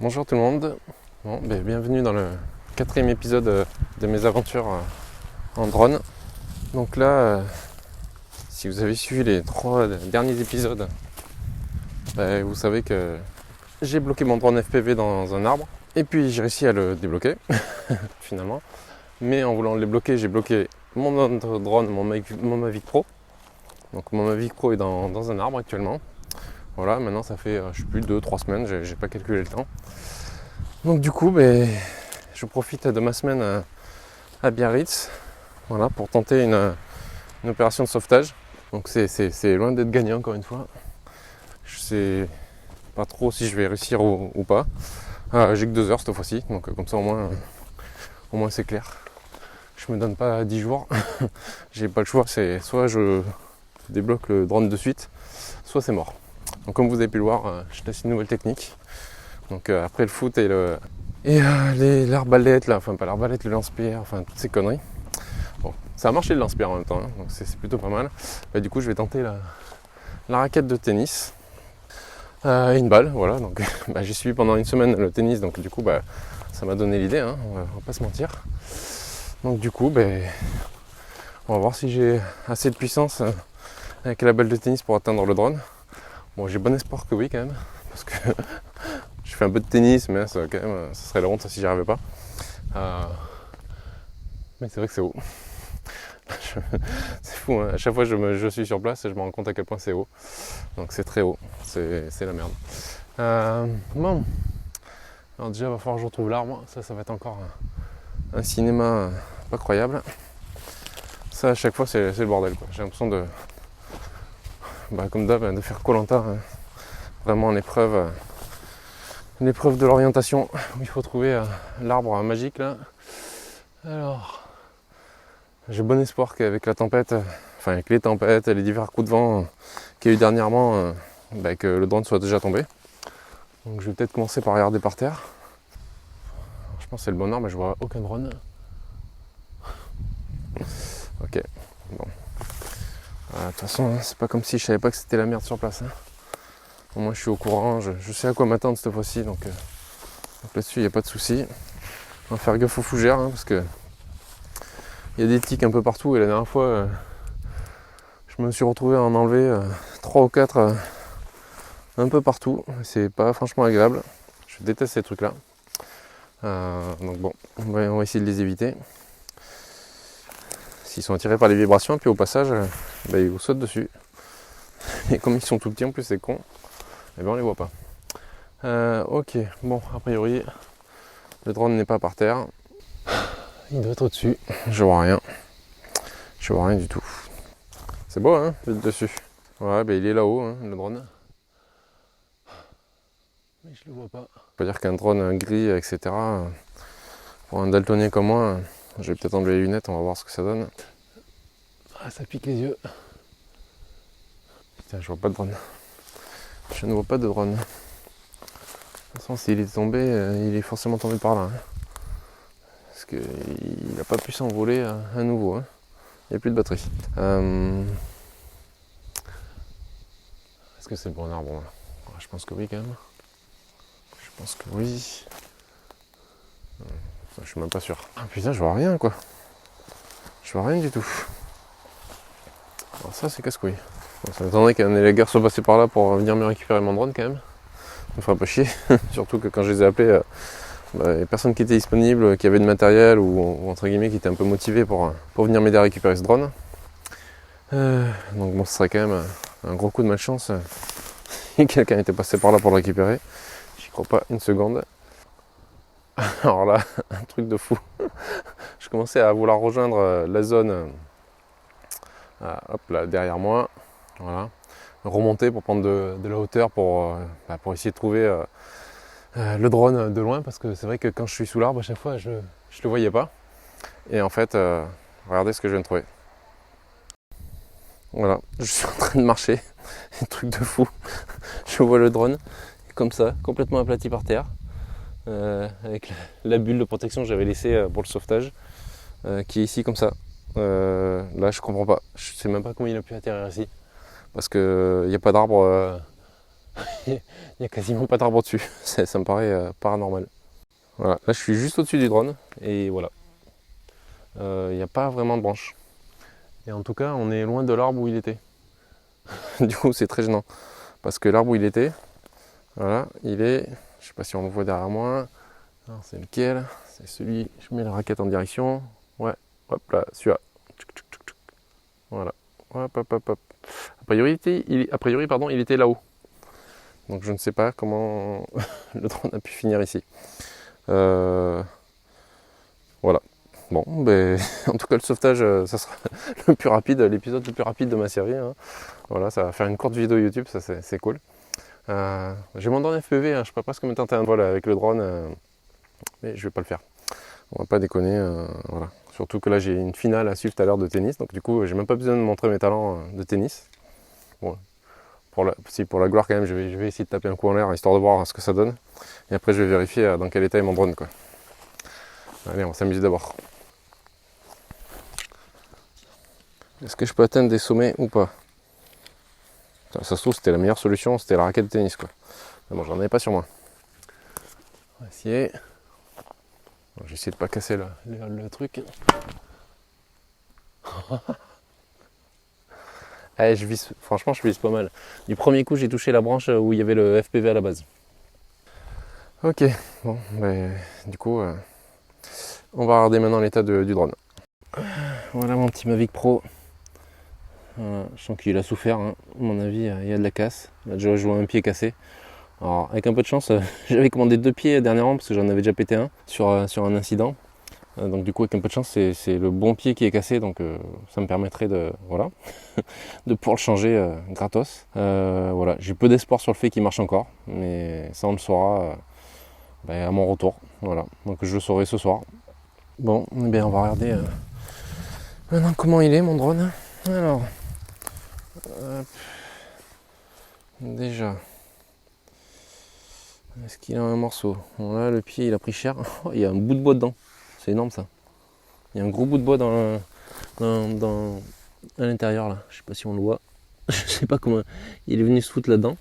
Bonjour tout le monde, bienvenue dans le 4e épisode de mes aventures en drone. Donc là, si vous avez suivi les 3 derniers épisodes, vous savez que j'ai bloqué mon drone FPV dans un arbre et puis j'ai réussi à le débloquer finalement. Mais en voulant le débloquer, j'ai bloqué mon autre drone, mon Mavic Pro. Donc mon Mavic Pro est dans un arbre actuellement. Voilà, maintenant ça fait je sais plus 2-3 semaines, j'ai pas calculé le temps. Donc du coup, je profite de ma semaine à Biarritz, voilà, pour tenter une opération de sauvetage. Donc c'est loin d'être gagné encore une fois. Je sais pas trop si je vais réussir ou pas. J'ai que 2 heures cette fois-ci, donc comme ça au moins c'est clair. Je me donne pas 10 jours. J'ai pas le choix, c'est soit je débloque le drone de suite, soit c'est mort. Donc comme vous avez pu le voir, je teste une nouvelle technique. Donc après le foot et l'arbalète, là, enfin pas l'arbalète, le lance-pierre, enfin toutes ces conneries. Bon, ça a marché le lance-pierre en même temps, hein, donc c'est plutôt pas mal. Du coup je vais tenter la raquette de tennis. Une balle, voilà, donc j'ai suivi pendant une semaine le tennis, donc du coup ça m'a donné l'idée, hein, on va pas se mentir. Donc du coup on va voir si j'ai assez de puissance avec la balle de tennis pour atteindre le drone. Bon, j'ai bon espoir que oui quand même, parce que je fais un peu de tennis, mais ça serait la honte si j'y arrivais pas. Mais c'est vrai que c'est haut. C'est fou, hein. À chaque fois que je suis sur place, je me rends compte à quel point c'est haut. Donc c'est très haut, c'est la merde. Bon, alors déjà il va falloir que je retrouve l'arbre. Ça va être encore un cinéma pas croyable. Ça à chaque fois c'est le bordel, quoi. J'ai l'impression de, comme d'hab, de faire Koh-Lanta, hein. Vraiment l'épreuve de l'orientation où il faut trouver l'arbre magique là. Alors, j'ai bon espoir qu'avec la tempête, avec les tempêtes et les divers coups de vent qu'il y a eu dernièrement, que le drone soit déjà tombé. Donc je vais peut-être commencer par regarder par terre. Je pense que c'est le bon arbre, mais je vois aucun drone. Ok, bon. De toute façon, c'est pas comme si je savais pas que c'était la merde sur place, hein. Au moins je suis au courant, je sais à quoi m'attendre cette fois-ci, donc là-dessus il n'y a pas de souci. On va faire gaffe aux fougères, hein, parce que il y a des tiques un peu partout, et la dernière fois je me suis retrouvé à en enlever 3 ou 4 un peu partout. C'est pas franchement agréable, je déteste ces trucs là. Donc bon, on va essayer de les éviter. S'ils sont attirés par les vibrations, puis au passage ils vous sautent dessus. Et comme ils sont tout petits en plus, c'est con, et on les voit pas. Ok, bon, a priori le drone n'est pas par terre, il doit être au-dessus. Je vois rien du tout. C'est beau, hein, le dessus. Ouais, il est là-haut, hein, le drone. Mais je le vois pas. On peut dire qu'un drone gris, etc., pour un daltonien comme moi, je vais peut-être enlever les lunettes, on va voir ce que ça donne. Ça pique les yeux. Putain, je vois pas de drone. Je ne vois pas de drone. De toute façon, s'il est tombé, il est forcément tombé par là, hein. Parce qu'il n'a pas pu s'envoler à nouveau, hein. Il n'y a plus de batterie. Est-ce que c'est le bon arbre, là? Je pense que oui, quand même. Je pense que oui. Je suis même pas sûr. Ah putain, je vois rien, quoi. Je vois rien du tout. Alors ça, c'est casse-couille. Bon, ça m'étonnerait qu'un élégant soit passé par là pour venir me récupérer mon drone, quand même. Ça me ferait pas chier. Surtout que quand je les ai appelés, il n'y a personne qui était disponible, qui avait de matériel ou entre guillemets qui était un peu motivé pour venir m'aider à récupérer ce drone. Donc bon, ce serait quand même un gros coup de malchance si quelqu'un était passé par là pour le récupérer. J'y crois pas une seconde. Alors là, un truc de fou. Je commençais à vouloir rejoindre la zone hop là derrière moi. Voilà. Remonter pour prendre de la hauteur pour essayer de trouver le drone de loin, parce que c'est vrai que quand je suis sous l'arbre à chaque fois je le voyais pas. Et en fait, regardez ce que je viens de trouver. Voilà, je suis en train de marcher, un truc de fou. Je vois le drone comme ça, complètement aplati par terre, avec la bulle de protection que j'avais laissée pour le sauvetage, qui est ici comme ça. Là je comprends pas, je sais même pas comment il a pu atterrir ici, parce qu'il n'y a pas d'arbre Il n'y a quasiment pas d'arbre dessus. Ça me paraît paranormal. Voilà, là je suis juste au-dessus du drone et voilà. Il n'y a pas vraiment de branche. Et en tout cas, on est loin de l'arbre où il était. Du coup, c'est très gênant. Parce que l'arbre où il était, voilà, il est, je sais pas si on le voit derrière moi. Alors, c'est lequel? C'est celui, je mets la raquette en direction. Ouais, hop là, celui-là. Voilà. Hop, hop, hop, hop. A priori, pardon, il était là-haut. Donc je ne sais pas comment le drone a pu finir ici. Voilà. Bon, ben, en tout cas le sauvetage, ça sera le plus rapide, l'épisode le plus rapide de ma série. Hein. Voilà, ça va faire une courte vidéo YouTube, ça c'est cool. J'ai mon drone FPV, hein, je peux presque me tenter un vol avec le drone, mais je vais pas le faire. On va pas déconner, voilà. Surtout que là j'ai une finale à suivre tout à l'heure de tennis, donc du coup j'ai même pas besoin de montrer mes talents de tennis. Bon, pour la gloire quand même, je vais essayer de taper un coup en l'air histoire de voir ce que ça donne. Et après je vais vérifier dans quel état est mon drone quoi. Allez, on va s'amuser d'abord. Est-ce que je peux atteindre des sommets ou pas? Ça se trouve c'était la meilleure solution, c'était la raquette de tennis quoi. Mais bon, j'en avais pas sur moi. On va essayer. Bon, j'ai essayé de pas casser le truc. Allez, franchement je vise pas mal. Du premier coup j'ai touché la branche où il y avait le FPV à la base. Ok, bon, ben, du coup on va regarder maintenant l'état du drone. Voilà mon petit Mavic Pro. Je sens qu'il a souffert, hein. À mon avis il y a de la casse. Il a déjà joué un pied cassé. Alors avec un peu de chance, j'avais commandé 2 pieds dernièrement parce que j'en avais déjà pété un sur un incident. Donc du coup avec un peu de chance c'est le bon pied qui est cassé, donc ça me permettrait de voilà de pouvoir le changer gratos. Voilà, j'ai peu d'espoir sur le fait qu'il marche encore, mais ça on le saura à mon retour. Voilà, donc je le saurai ce soir. Bon, eh bien on va regarder maintenant comment il est mon drone. Alors, déjà, est-ce qu'il a un morceau? Bon, là le pied il a pris cher. Oh, il y a un bout de bois dedans, c'est énorme ça. Il y a un gros bout de bois à l'intérieur là. Je sais pas si on le voit. Je sais pas comment il est venu se foutre là-dedans,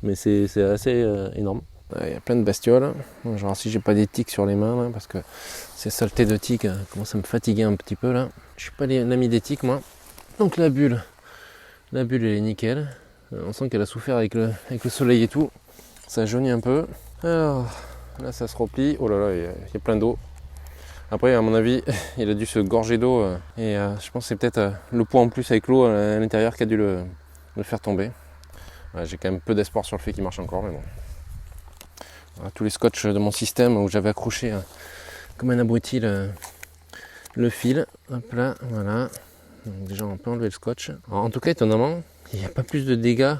mais c'est assez énorme. Il y a plein de bestioles. Je vais voir si j'ai pas des tiques sur les mains là, parce que ces saletés de tiques commencent à me fatiguer un petit peu là. Je suis pas l'ami des tiques moi. Donc la bulle elle est nickel. On sent qu'elle a souffert avec le soleil et tout. Ça jaunit un peu. Alors là ça se replie. Oh là là, il y a plein d'eau. Après à mon avis il a dû se gorger d'eau et je pense que c'est peut-être le poids en plus avec l'eau à l'intérieur qui a dû le faire tomber. Ouais, j'ai quand même peu d'espoir sur le fait qu'il marche encore, mais bon. Voilà, tous les scotch de mon système où j'avais accroché comme un abruti le fil. Hop là, voilà. Donc déjà on peut enlever le scotch. Alors, en tout cas étonnamment, il n'y a pas plus de dégâts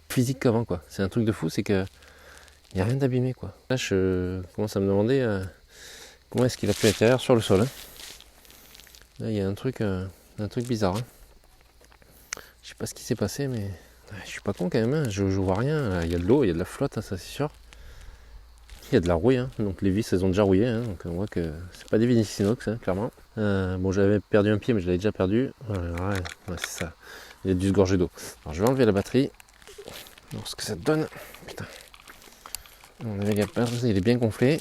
physiques qu'avant quoi. C'est un truc de fou, c'est que il n'y a rien d'abîmé quoi. Là je commence à me demander comment est-ce qu'il a pu atterrir sur le sol. Hein. Là il y a un truc bizarre. Hein. Je sais pas ce qui s'est passé, mais je suis pas con quand même. Hein. Je vois rien. Là, il y a de l'eau, il y a de la flotte, hein, ça c'est sûr. Il y a de la rouille, hein. Donc les vis elles ont déjà rouillé. Hein. Donc on voit que c'est pas des vis inox, hein, clairement. Bon, j'avais perdu un pied, mais je l'avais déjà perdu. Ouais, c'est ça. Il a dû se gorger d'eau. Alors je vais enlever la batterie. Alors ce que ça donne. Putain. On avait la batterie, il est bien gonflé.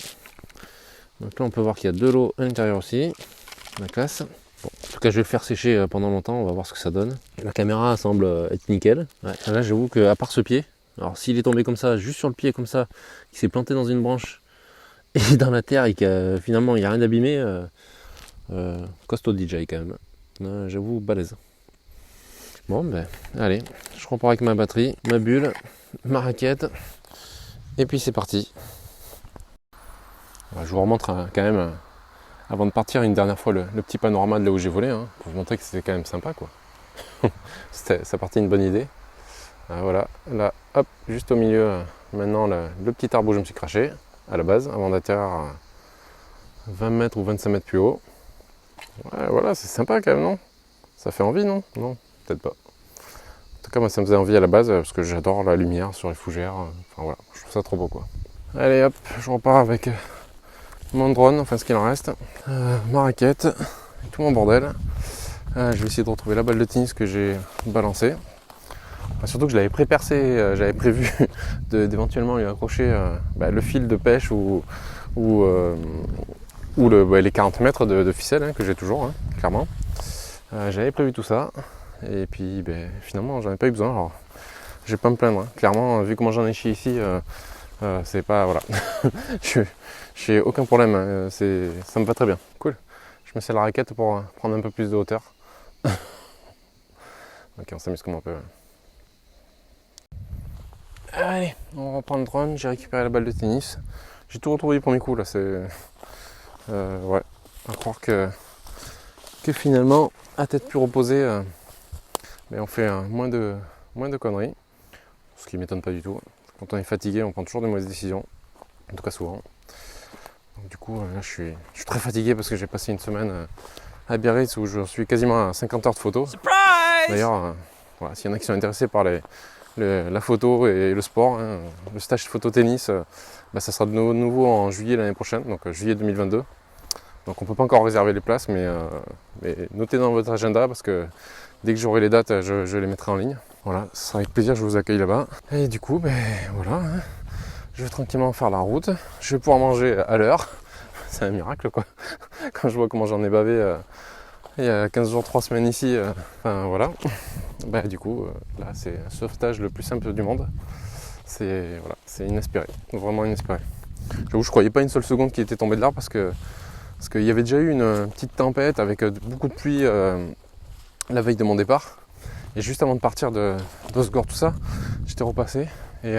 Donc là on peut voir qu'il y a de l'eau à l'intérieur aussi. La classe. Bon, en tout cas je vais le faire sécher pendant longtemps, on va voir ce que ça donne. La caméra semble être nickel. Ouais, là j'avoue qu'à part ce pied, alors s'il est tombé comme ça, juste sur le pied comme ça, qu'il s'est planté dans une branche et dans la terre et que finalement il n'y a rien d'abîmé, costaud DJI quand même. J'avoue balèze. Bon ben allez, je repars avec ma batterie, ma bulle, ma raquette, et puis c'est parti. Je vous remontre quand même, avant de partir une dernière fois, le petit panorama de là où j'ai volé, hein, pour vous montrer que c'était quand même sympa quoi. Ça partait une bonne idée. Voilà, là, hop, juste au milieu, maintenant le petit arbre où je me suis craché, à la base, avant d'atterrir à 20 mètres ou 25 mètres plus haut. Ouais, voilà, c'est sympa quand même, non? Ça fait envie, non? Non, peut-être pas. En tout cas, moi, ça me faisait envie à la base, parce que j'adore la lumière sur les fougères. Enfin voilà, je trouve ça trop beau, quoi. Allez, hop, je repars avec mon drone, enfin ce qu'il en reste, ma raquette, tout mon bordel. Je vais essayer de retrouver la balle de tennis que j'ai balancée. Surtout que je l'avais pré-percé, j'avais prévu d'éventuellement lui accrocher le fil de pêche ou les 40 mètres de ficelle que j'ai toujours, clairement. J'avais prévu tout ça et puis finalement j'en ai pas eu besoin. Alors je vais pas me plaindre, clairement, vu comment j'en ai chié ici, c'est pas. Voilà. J'ai aucun problème, ça me va très bien. Cool. Je me sers la raquette pour prendre un peu plus de hauteur. Ok, on s'amuse comme on peut. Allez, on reprend le drone, j'ai récupéré la balle de tennis. J'ai tout retrouvé du premier coup là, c'est. Ouais, à croire que finalement, à tête plus reposée, on fait moins de conneries. Ce qui m'étonne pas du tout. Quand on est fatigué, on prend toujours de mauvaises décisions. En tout cas souvent. Donc, du coup, là je suis très fatigué parce que j'ai passé une semaine à Biarritz où je suis quasiment à 50 heures de photo. Surprise. D'ailleurs, voilà, s'il y en a qui sont intéressés par la photo et le sport, le stage photo-tennis, ça sera de nouveau en juillet l'année prochaine, donc juillet 2022. Donc on ne peut pas encore réserver les places, mais notez dans votre agenda parce que dès que j'aurai les dates, je les mettrai en ligne. Voilà, ce sera avec plaisir que je vous accueille là-bas. Et du coup, voilà, je vais tranquillement faire la route. Je vais pouvoir manger à l'heure. C'est un miracle quoi. Quand je vois comment j'en ai bavé il y a 15 jours, 3 semaines ici, voilà. Du coup, là c'est un sauvetage le plus simple du monde. C'est inespéré, vraiment inespéré. J'avoue, je croyais pas une seule seconde qu'il était tombé de l'arbre parce qu'il y avait déjà eu une petite tempête avec beaucoup de pluie la veille de mon départ. Et juste avant de partir d'Osgore, tout ça, j'étais repassé et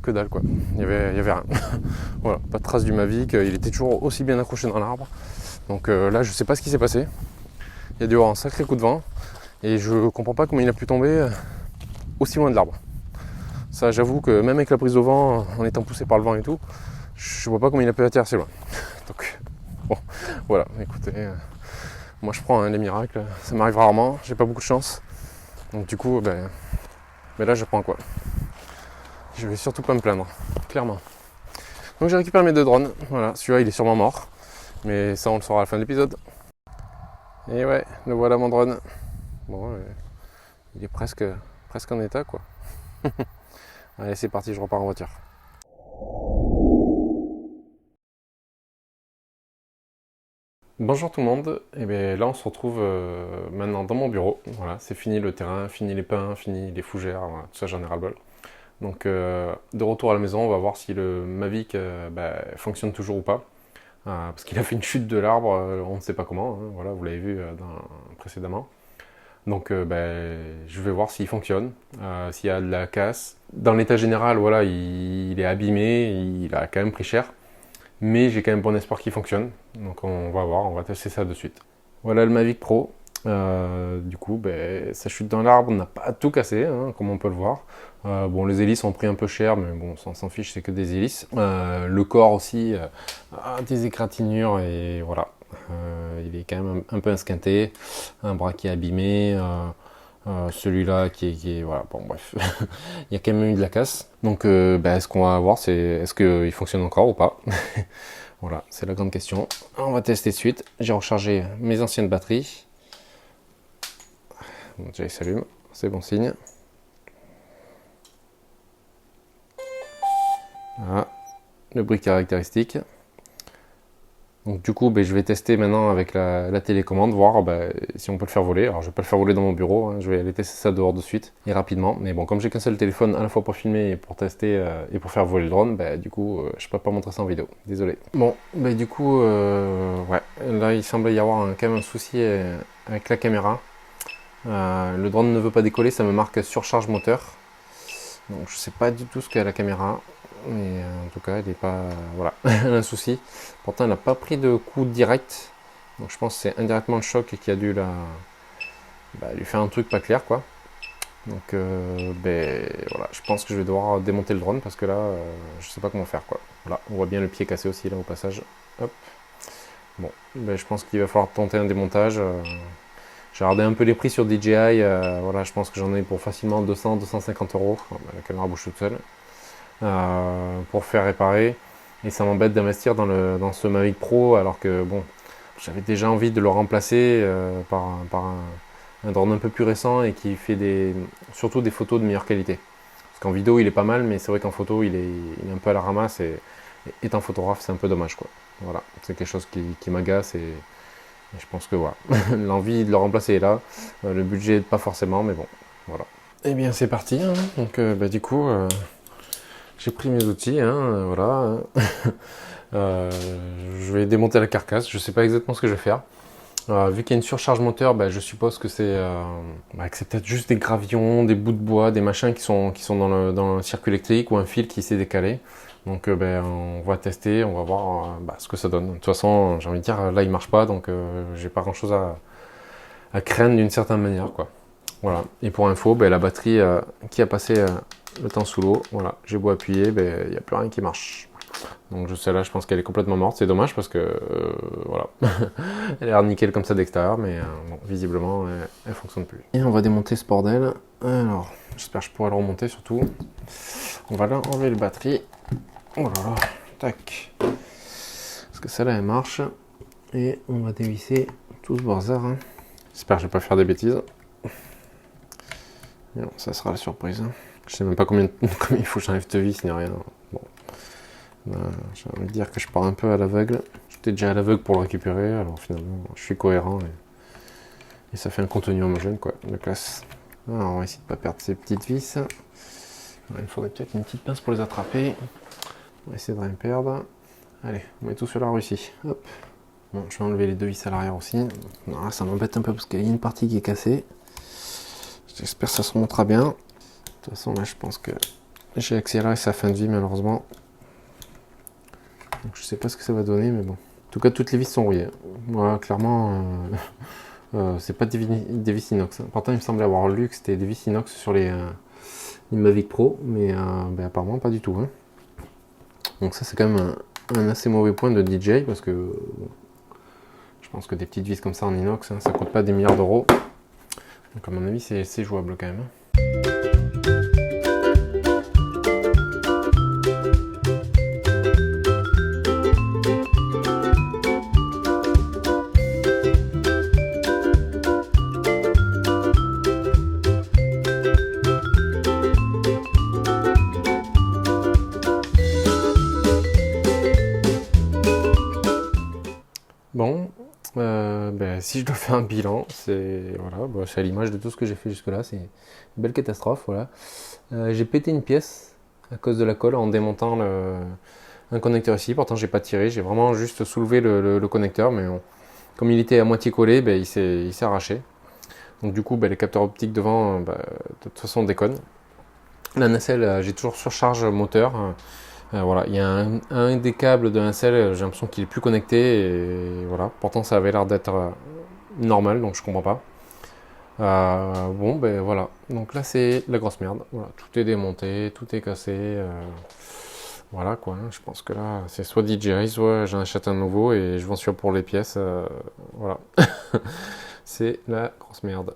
que dalle quoi. Il y avait rien. Voilà, pas de trace du Mavic, il était toujours aussi bien accroché dans l'arbre. Donc là, je sais pas ce qui s'est passé. Il y a dû y avoir un sacré coup de vent et je comprends pas comment il a pu tomber aussi loin de l'arbre. Ça, j'avoue que même avec la prise de vent, en étant poussé par le vent et tout, je vois pas comment il a pu atterrir assez loin. Donc bon, voilà, écoutez, moi je prends les miracles, ça m'arrive rarement, j'ai pas beaucoup de chance. Donc du coup, mais là je prends quoi. Je vais surtout pas me plaindre, clairement. Donc j'ai récupéré mes 2 drones, voilà, celui-là il est sûrement mort, mais ça on le saura à la fin de l'épisode. Et ouais, le voilà mon drone. Bon, il est presque en état quoi. Allez c'est parti, je repars en voiture. Bonjour tout le monde, et bien là on se retrouve maintenant dans mon bureau. Voilà, c'est fini le terrain, fini les pins, fini les fougères, voilà, tout ça j'en ai ras le bol. Donc de retour à la maison, on va voir si le Mavic fonctionne toujours ou pas. Parce qu'il a fait une chute de l'arbre, on ne sait pas comment, voilà, vous l'avez vu précédemment. Donc je vais voir s'il fonctionne, s'il y a de la casse. Dans l'état général, voilà, il est abîmé, il a quand même pris cher. Mais j'ai quand même bon espoir qu'il fonctionne. Donc on va voir, on va tester ça de suite. Voilà le Mavic Pro. Du coup, sa chute dans l'arbre n'a pas tout cassé, comme on peut le voir. Bon, les hélices ont pris un peu cher, mais bon, on s'en fiche, c'est que des hélices. Le corps aussi a des égratignures et voilà. Il est quand même un peu esquinté, un bras qui est abîmé. Celui-là qui est voilà, bon bref, il y a quand même eu de la casse. Donc ce qu'on va voir, c'est est-ce qu'il fonctionne encore ou pas. Voilà, c'est la grande question. On va tester de suite. J'ai rechargé mes anciennes batteries. Bon, déjà il s'allume, c'est bon signe. Voilà, le bruit caractéristique. Donc du coup, je vais tester maintenant avec la télécommande, voir si on peut le faire voler. Alors je vais pas le faire voler dans mon bureau, je vais aller tester ça dehors de suite et rapidement. Mais bon, comme j'ai qu'un seul téléphone à la fois pour filmer et pour tester et pour faire voler le drone, du coup, je peux pas montrer ça en vidéo. Désolé. Bon, du coup, ouais, là il semble y avoir quand même un souci avec la caméra. Le drone ne veut pas décoller, ça me marque surcharge moteur. Donc je sais pas du tout ce qu'est la caméra. Mais en tout cas, elle n'est pas. Voilà, elle a un souci. Pourtant, elle n'a pas pris de coup direct. Donc je pense que c'est indirectement le choc qui a dû lui faire un truc pas clair, quoi. Donc voilà, je pense que je vais devoir démonter le drone parce que là, je sais pas comment faire, quoi. Voilà, on voit bien le pied cassé aussi là au passage. Hop. Bon, je pense qu'il va falloir tenter un démontage. J'ai regardé un peu les prix sur DJI. Voilà, je pense que j'en ai pour facilement 200-250 euros. La caméra bouge toute seule. Pour faire réparer, et ça m'embête d'investir dans ce Mavic Pro alors que bon, j'avais déjà envie de le remplacer par un drone un peu plus récent et qui fait surtout des photos de meilleure qualité. Parce qu'en vidéo il est pas mal, mais c'est vrai qu'en photo il est un peu à la ramasse et étant photographe c'est un peu dommage quoi. Voilà, c'est quelque chose qui m'agace et je pense que voilà, l'envie de le remplacer est là, le budget pas forcément, mais bon, voilà. Et bien c'est parti, hein. Donc du coup j'ai pris mes outils, hein, voilà. Je vais démonter la carcasse, je sais pas exactement ce que je vais faire. Vu qu'il y a une surcharge moteur, je suppose que c'est peut-être juste des gravillons, des bouts de bois, des machins qui sont dans le circuit électrique ou un fil qui s'est décalé. Donc on va tester, on va voir ce que ça donne. De toute façon, j'ai envie de dire, là il marche pas, donc j'ai pas grand chose à craindre d'une certaine manière, quoi. Voilà. Et pour info, la batterie qui a passé le temps sous l'eau, voilà, j'ai beau appuyer, il n'y a plus rien qui marche. Donc celle-là, je pense qu'elle est complètement morte. C'est dommage parce que voilà, elle a l'air nickel comme ça d'extérieur, mais bon, visiblement, elle fonctionne plus. Et on va démonter ce bordel. Alors, j'espère que je pourrai le remonter surtout. On va là enlever les batteries. Oh là là, tac. Parce que celle-là, elle marche. Et on va dévisser tout ce bazar. Hein. J'espère que je vais pas faire des bêtises. Non, ça sera la surprise. Je sais même pas combien il faut que j'enlève de vis ni rien. Bon. J'ai envie de dire que je pars un peu à l'aveugle. J'étais déjà à l'aveugle pour le récupérer, alors finalement je suis cohérent et ça fait un contenu homogène quoi, de classe. Alors on va essayer de ne pas perdre ces petites vis. Alors, il faudrait peut-être une petite pince pour les attraper. On va essayer de rien perdre. Allez, on met tout sur la Russie. Hop. Bon, je vais enlever les deux vis à l'arrière aussi. Non, là, ça m'embête un peu parce qu'il y a une partie qui est cassée. J'espère que ça se remontera bien. De toute façon là je pense que j'ai accéléré sa fin de vie malheureusement. Donc, je sais pas ce que ça va donner, mais bon. En tout cas, toutes les vis sont rouillées. Voilà, clairement, c'est pas des vis inox. Pourtant, il me semblait avoir lu que c'était des vis inox sur les Mavic Pro, mais apparemment pas du tout. Hein. Donc ça, c'est quand même un assez mauvais point de DJI, parce que je pense que des petites vis comme ça en inox, hein, ça coûte pas des milliards d'euros. Donc à mon avis, c'est jouable quand même. Bon, si je dois faire un bilan, c'est voilà, c'est à l'image de tout ce que j'ai fait jusque-là, c'est une belle catastrophe. Voilà. J'ai pété une pièce à cause de la colle en démontant un connecteur ici. Pourtant, j'ai pas tiré, j'ai vraiment juste soulevé le connecteur, mais comme il était à moitié collé, il s'est arraché. Donc du coup, les capteurs optiques devant, de toute façon, déconnent. La nacelle, j'ai toujours surcharge moteur. Voilà, il y a un des câbles de nacelle, j'ai l'impression qu'il est plus connecté et voilà. Pourtant ça avait l'air d'être normal, donc je comprends pas. Voilà. Donc là c'est la grosse merde. Voilà, tout est démonté, tout est cassé. Voilà quoi. Je pense que là c'est soit DJI, soit j'en achète un nouveau et je vends sur pour les pièces. Voilà. C'est la grosse merde.